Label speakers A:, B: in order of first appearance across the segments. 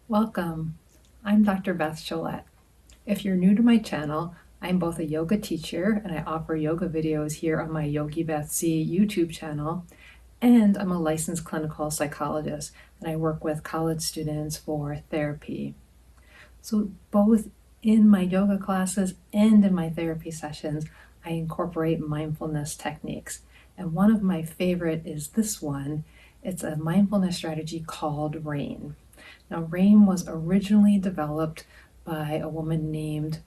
A: Welcome. I'm Dr. Beth Cholette. If you're new to my channel, I'm both a yoga teacher and I offer yoga videos here on my Yogi Beth C YouTube channel, and I'm a licensed clinical psychologist and I work with college students for therapy. So both in my yoga classes and in my therapy sessions, I incorporate mindfulness techniques. And one of my favorite is this one. It's a mindfulness strategy called r.a.i.n. Now, r.a.i.n was originally developed by a woman named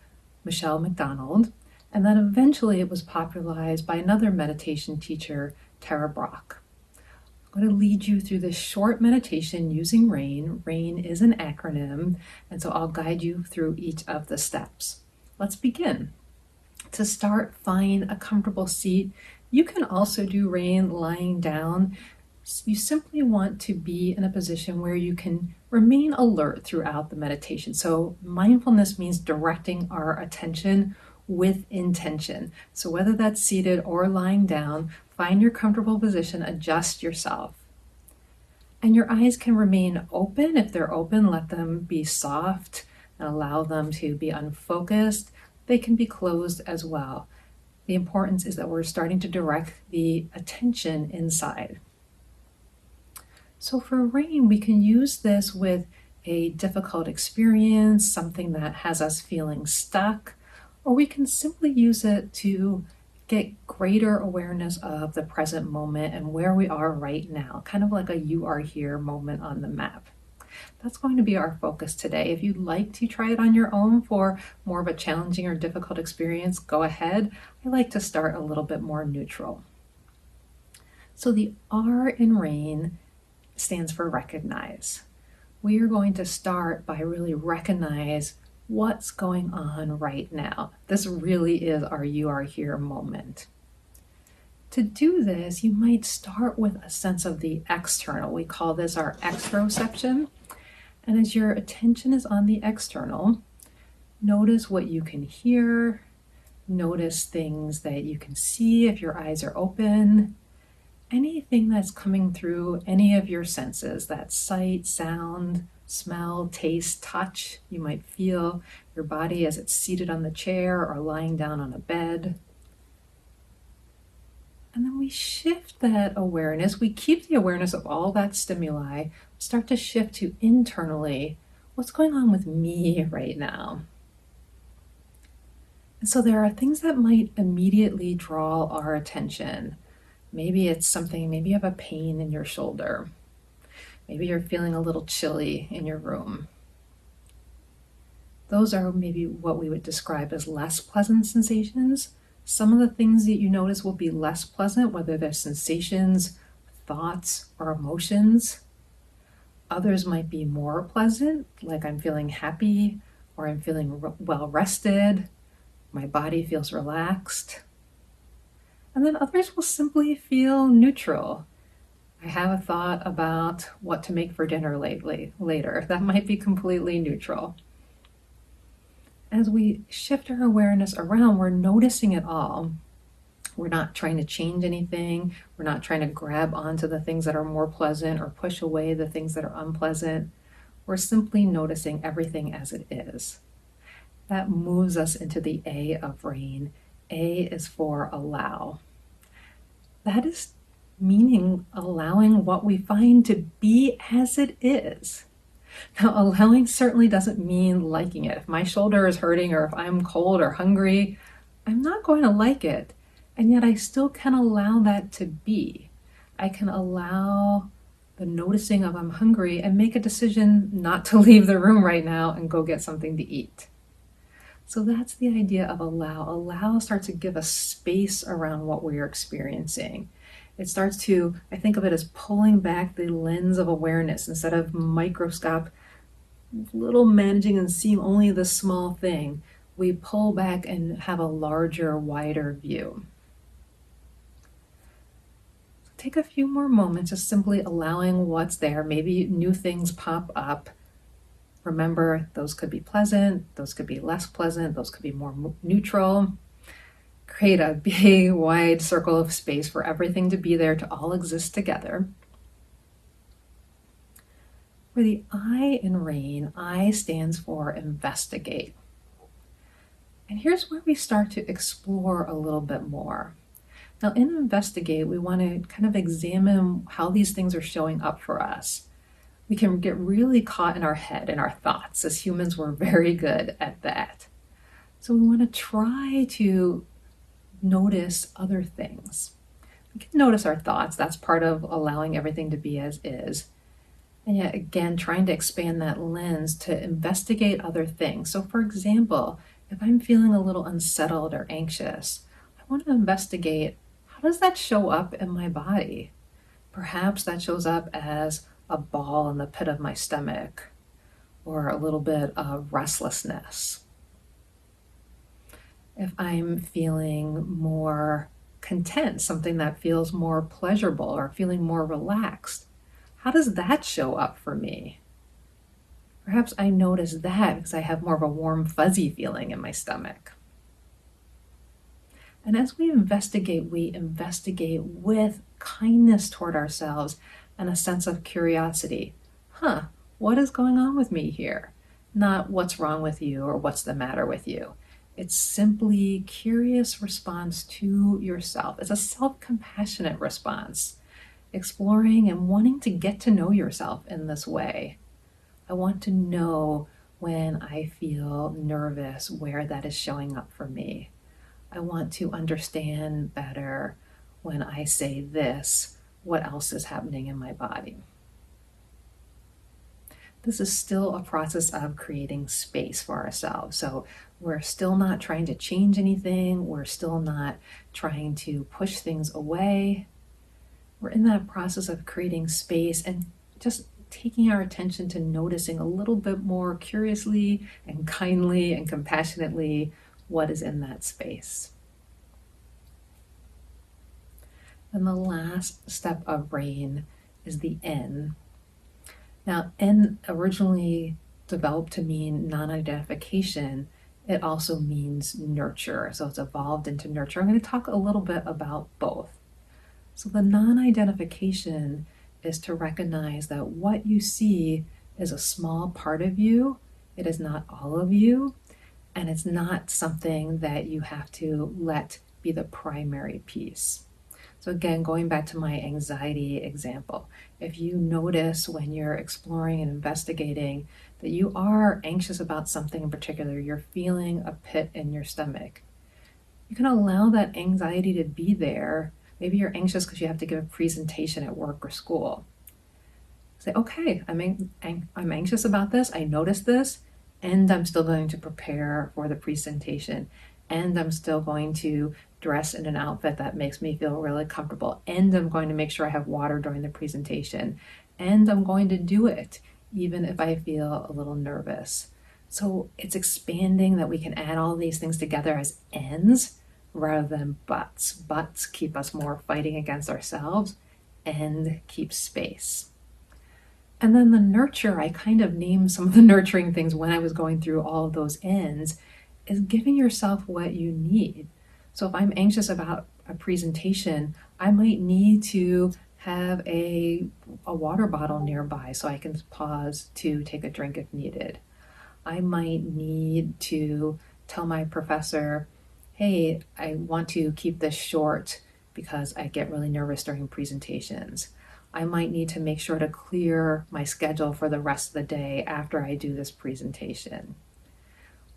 A: Michele McDonald, and then eventually it was popularized by another meditation teacher, Tara Brach. I'm going to lead you through this short meditation using r.a.i.n. r.a.i.n is an acronym, and so I'll guide you through each of the steps. Let's begin. To start, find a comfortable seat. You can also do r.a.i.n lying down. You simply want to be in a position where you can remain alert throughout the meditation. So mindfulness means directing our attention with intention. So whether that's seated or lying down, find your comfortable position, adjust yourself. And your eyes can remain open. If they're open, let them be soft and allow them to be unfocused. They can be closed as well. The importance is that we're starting to direct the attention inside. So for r.a.i.n, we can use this with a difficult experience, something that has us feeling stuck, or we can simply use it to get greater awareness of the present moment and where we are right now, kind of like a you are here moment on the map. That's going to be our focus today. If you'd like to try it on your own for more of a challenging or difficult experience, go ahead. I like to start a little bit more neutral. So the R in r.a.i.n stands for recognize. We are going to start by really recognize what's going on right now. This really is our you are here moment. To do this, you might start with a sense of the external. We call this our exteroception. And as your attention is on the external, notice what you can hear, notice things that you can see if your eyes are open, anything that's coming through any of your senses, that sight, sound, smell, taste, touch. You might feel your body as it's seated on the chair or lying down on a bed. And then we shift that awareness. We keep the awareness of all that stimuli, start to shift to internally, what's going on with me right now? And so there are things that might immediately draw our attention. Maybe it's something, maybe you have a pain in your shoulder. Maybe you're feeling a little chilly in your room. Those are maybe what we would describe as less pleasant sensations. Some of the things that you notice will be less pleasant, whether they're sensations, thoughts, or emotions. Others might be more pleasant, like I'm feeling happy, or I'm feeling well rested, my body feels relaxed. And then others will simply feel neutral. I have a thought about what to make for dinner later. That might be completely neutral. As we shift our awareness around, we're noticing it all. We're not trying to change anything. We're not trying to grab onto the things that are more pleasant or push away the things that are unpleasant. We're simply noticing everything as it is. That moves us into the A of r.a.i.n. A is for allow. That is meaning allowing what we find to be as it is. Now, allowing certainly doesn't mean liking it. If my shoulder is hurting or if I'm cold or hungry, I'm not going to like it. And yet I still can allow that to be. I can allow the noticing of I'm hungry and make a decision not to leave the room right now and go get something to eat. So that's the idea of allow. Allow starts to give us space around what we're experiencing. It starts to, I think of it as pulling back the lens of awareness instead of microscope, little managing and seeing only the small thing. We pull back and have a larger, wider view. So take a few more moments just simply allowing what's there. Maybe new things pop up. Remember, those could be pleasant, those could be less pleasant, those could be more neutral. Create a big, wide circle of space for everything to be there, to all exist together. For the I in r.a.i.n, I stands for investigate. And here's where we start to explore a little bit more. Now, in investigate, we want to kind of examine how these things are showing up for us. We can get really caught in our head and our thoughts. As humans, we're very good at that. So we want to try to notice other things. We can notice our thoughts. That's part of allowing everything to be as is. And yet again, trying to expand that lens to investigate other things. So for example, if I'm feeling a little unsettled or anxious, I want to investigate, how does that show up in my body? Perhaps that shows up as a ball in the pit of my stomach, or a little bit of restlessness. If I'm feeling more content, something that feels more pleasurable or feeling more relaxed, how does that show up for me? Perhaps I notice that because I have more of a warm, fuzzy feeling in my stomach. And as we investigate with kindness toward ourselves and a sense of curiosity. What is going on with me here? Not what's wrong with you or what's the matter with you. It's simply curious response to yourself. It's a self-compassionate response, exploring and wanting to get to know yourself in this way. I want to know when I feel nervous, where that is showing up for me. I want to understand better when I say this, what else is happening in my body. This is still a process of creating space for ourselves. So we're still not trying to change anything. We're still not trying to push things away. We're in that process of creating space and just taking our attention to noticing a little bit more curiously and kindly and compassionately what is in that space. And the last step of r.a.i.n is the N. Now, N originally developed to mean non-identification. It also means nurture, so it's evolved into nurture. I'm going to talk a little bit about both. So the non-identification is to recognize that what you see is a small part of you. It is not all of you, and it's not something that you have to let be the primary piece. So again, going back to my anxiety example, if you notice when you're exploring and investigating that you are anxious about something in particular, you're feeling a pit in your stomach, you can allow that anxiety to be there. Maybe you're anxious because you have to give a presentation at work or school. Say, okay, I'm anxious about this, I noticed this, and I'm still going to prepare for the presentation, and I'm still going to dress in an outfit that makes me feel really comfortable, and I'm going to make sure I have water during the presentation, and I'm going to do it even if I feel a little nervous. So it's expanding that we can add all these things together as N's rather than buts. Buts keep us more fighting against ourselves, and keep space. And then the nurture, I kind of named some of the nurturing things when I was going through all of those N's, is giving yourself what you need. So if I'm anxious about a presentation, I might need to have a water bottle nearby so I can pause to take a drink if needed. I might need to tell my professor, hey, I want to keep this short because I get really nervous during presentations. I might need to make sure to clear my schedule for the rest of the day after I do this presentation.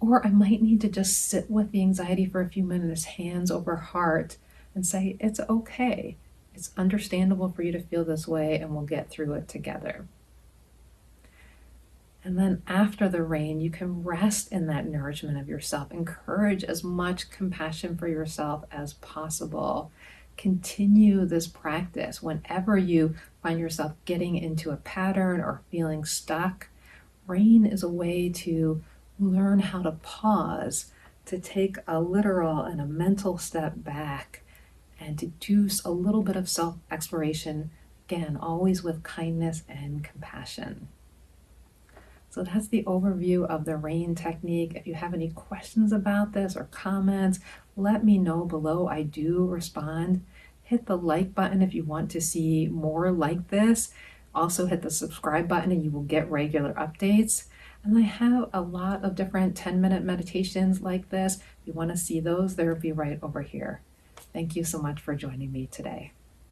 A: Or I might need to just sit with the anxiety for a few minutes, hands over heart, and say, it's okay. It's understandable for you to feel this way, and we'll get through it together. And then after the r.a.i.n, you can rest in that nourishment of yourself. Encourage as much compassion for yourself as possible. Continue this practice whenever you find yourself getting into a pattern or feeling stuck. r.a.i.n is a way to learn how to pause, to take a literal and a mental step back, and to do a little bit of self-exploration, again, always with kindness and compassion. So that's the overview of the r.a.i.n technique. If you have any questions about this or comments, let me know below. I do respond. Hit the like button if you want to see more like this. Also hit the subscribe button and you will get regular updates. And I have a lot of different 10-minute meditations like this. If you want to see those, they'll be right over here. Thank you so much for joining me today.